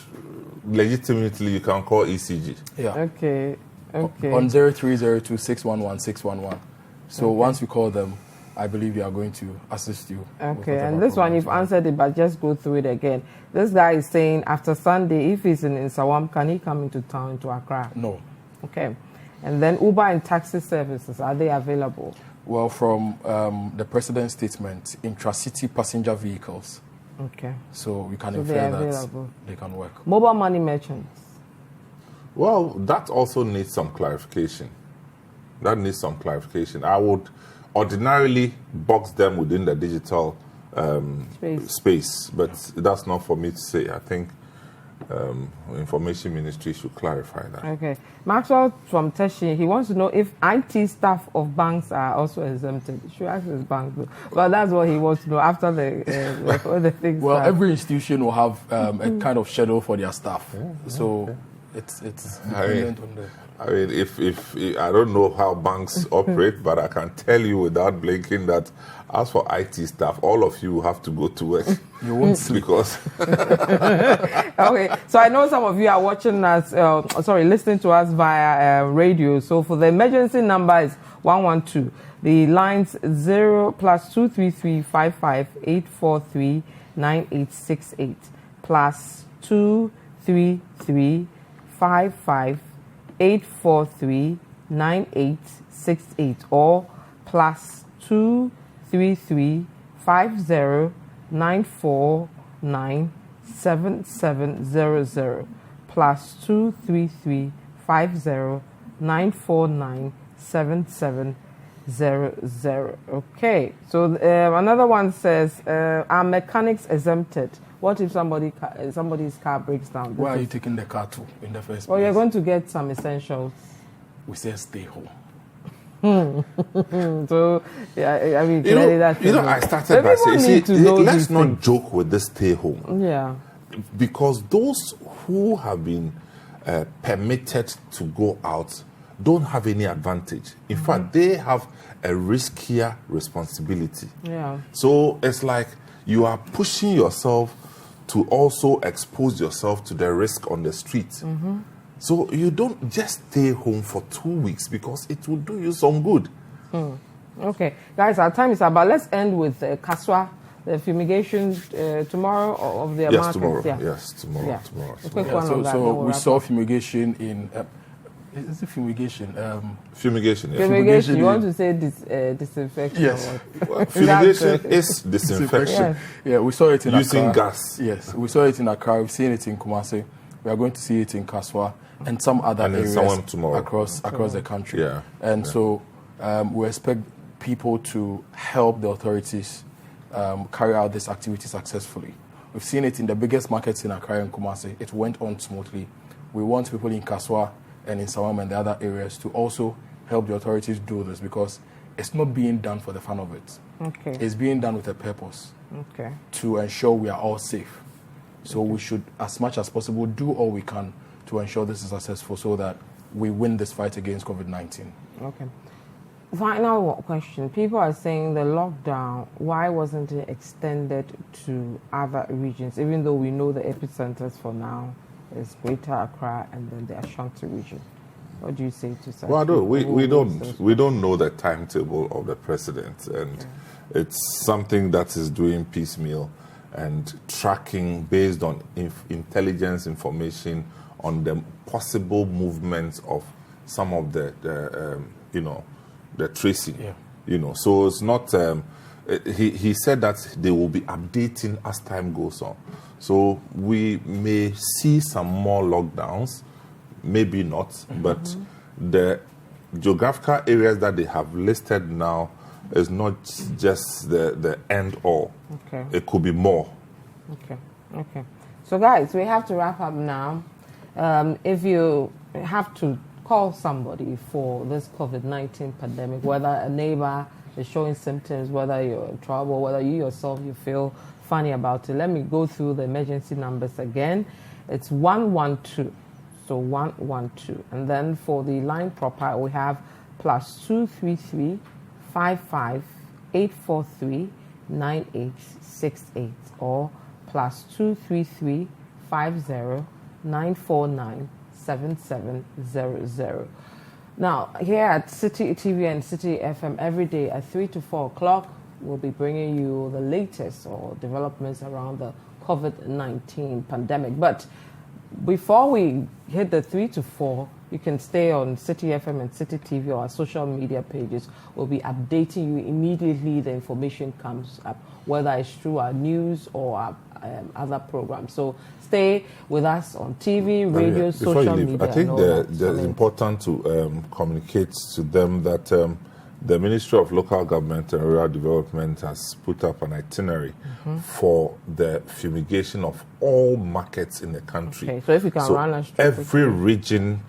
legitimately you can call ECG. Yeah. Okay. On 0302 611 611. So once you call them, I believe they are going to assist you. Okay, and this one, you've answered it, but just go through it again. This guy is saying after Sunday, if he's in Sawam, can he come into town, into Accra? No. Okay. And then Uber and taxi services, are they available? Well, from the president's statement, intra-city passenger vehicles. Okay. So we can So infer they are that available. they can work. Mobile money merchants. Well, that also needs some clarification. I would ordinarily box them within the digital space, but that's not for me to say. I think Information Ministry should clarify that. Okay. Maxwell from Teshi, he wants to know if IT staff of banks are also exempted. Should ask his bank, but that's what he wants to know after the things. Well, every institution will have a kind of schedule for their staff. So it's dependent on the... I mean, if I don't know how banks operate, but I can tell you without blinking that as for IT staff, all of you have to go to work. You won't sleep. Because Okay, so I know some of you are watching us, listening to us via radio. So for the emergency number is 112. The lines 0 plus 233 55 843 9868 plus 233 55 843 9868 or plus 233 50 949 7700 plus 233 50 949 7700. Okay, so another one says, are mechanics exempted? What if somebody's car breaks down? Where are you taking the car to in the first place? Well, you're going to get some essentials. We say stay home. So, yeah, I mean, clearly that's... I started by saying, let's not joke with this stay home. Yeah. Because those who have been permitted to go out don't have any advantage. In fact, they have a riskier responsibility. Yeah. So it's like you are pushing yourself to also expose yourself to the risk on the street. So you don't just stay home for 2 weeks because it will do you some good. Okay. Guys, our time is about. Let's end with Kaswa, the fumigation tomorrow of the Yes, market. tomorrow. Yeah. Yes, tomorrow. Yeah. Tomorrow. A quick Yeah, one on that. so then we'll we wrap saw up. fumigation in... is it fumigation? Fumigation, yes. Fumigation, you want to say disinfection? Yes. Or what? Well, fumigation is disinfection. Yes. Yeah, we saw it in Using Accra. gas. Yes, we saw it in Accra. We've seen it in Kumasi. We are going to see it in Kaswa and some other And in areas Sawam tomorrow. across the country. Yeah. And so we expect people to help the authorities carry out this activity successfully. We've seen it in the biggest markets in Accra and Kumasi. It went on smoothly. We want people in Kaswa and in Sawam and the other areas to also help the authorities do this because it's not being done for the fun of it. Okay. It's being done with a purpose Okay. to ensure we are all safe. So we should, as much as possible, do all we can to ensure this is successful so that we win this fight against COVID-19. Okay. Final question. People are saying the lockdown, why wasn't it extended to other regions, even though we know the epicenters for now is Greater Accra and then the Ashanti region? What do you say to such? Well, no, people we who don't know the timetable of the president, and it's something that is doing piecemeal and tracking based on intelligence information on the possible movements of some of the tracing. Yeah. So it's not he said that they will be updating as time goes on. So we may see some more lockdowns, maybe not, but the geographical areas that they have listed now is not just the end all. Okay. It could be more. Okay. So guys, we have to wrap up now. If you have to call somebody for this COVID-19 pandemic, whether a neighbor is showing symptoms, whether you're in trouble, whether you yourself you feel funny about it, let me go through the emergency numbers again. It's 112. So 112. And then for the line proper, we have +233 55 843 9868 or +233 50 949 7700. Now, here at Citi TV and Citi FM, every day at 3 to 4 o'clock, we'll be bringing you the latest or developments around the COVID-19 pandemic. But before we hit the 3 to 4, you can stay on Citi FM and Citi TV or our social media pages. We'll be updating you immediately the information comes up, whether it's through our news or our other programs. So stay with us on TV, radio, social media. I think it's important to communicate to them that the Ministry of Local Government and Rural Development has put up an itinerary for the fumigation of all markets in the country. Okay, so if you can run us through every region,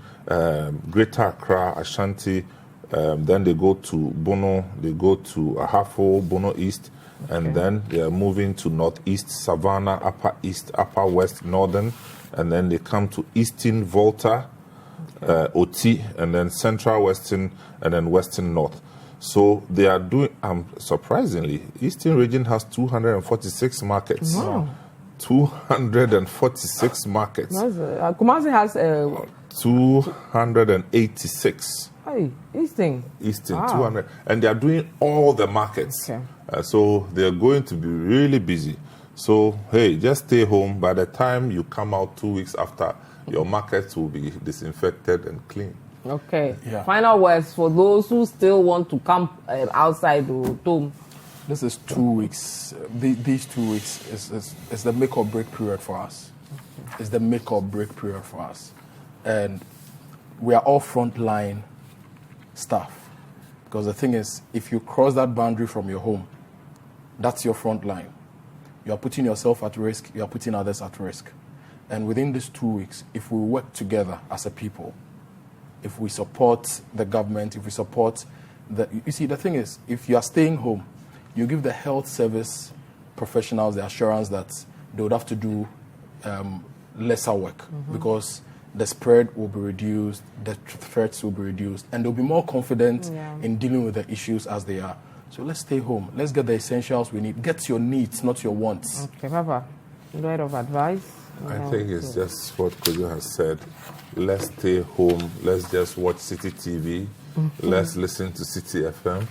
Greater Accra, Ashanti, then they go to Bono, they go to Ahafo, Bono East, and then they are moving to Northeast, Savannah, Upper East, Upper West, Northern, and then they come to Eastern Volta, Oti, and then Central Western, and then Western North. So they are doing, surprisingly, Eastern region has 246 markets. Wow. 246 markets. Kumasi has 286. Hey, Eastern. Wow. 200. And they are doing all the markets. Okay. So they're going to be really busy. So, hey, just stay home. By the time you come out 2 weeks after, your markets will be disinfected and clean. Okay. Yeah. Final words for those who still want to come outside the tomb. This is 2 weeks. These 2 weeks is the make or break period for us. It's the make or break period for us. And we are all frontline staff. Because the thing is, if you cross that boundary from your home, that's your front line. You are putting yourself at risk, you are putting others at risk. And within these 2 weeks, if we work together as a people, if we support the government, if we support you see, the thing is, if you are staying home, you give the health service professionals the assurance that they would have to do lesser work because the spread will be reduced, the threats will be reduced, and they'll be more confident in dealing with the issues as they are. So let's stay home. Let's get the essentials we need. Get your needs, not your wants. Okay, Papa, word of advice? I think it's just what Kojo has said. Let's stay home. Let's just watch Citi TV. Let's listen to Citi FM.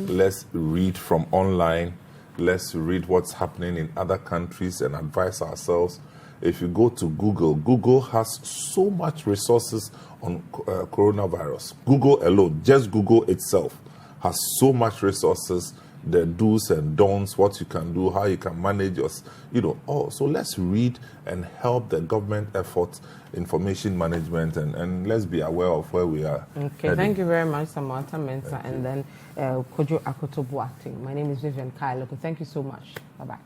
Let's read from online. Let's read what's happening in other countries and advise ourselves. If you go to Google, Google has so much resources on coronavirus. Google alone, just Google itself, has so much resources, the do's and don'ts, what you can do, how you can manage your, So let's read and help the government efforts, information management, and let's be aware of where we are. Okay, heading. Thank you very much, Samantha Mensah, and then Kojo Akoto Boateng. My name is Vivian Kailoko. Thank you so much. Bye-bye.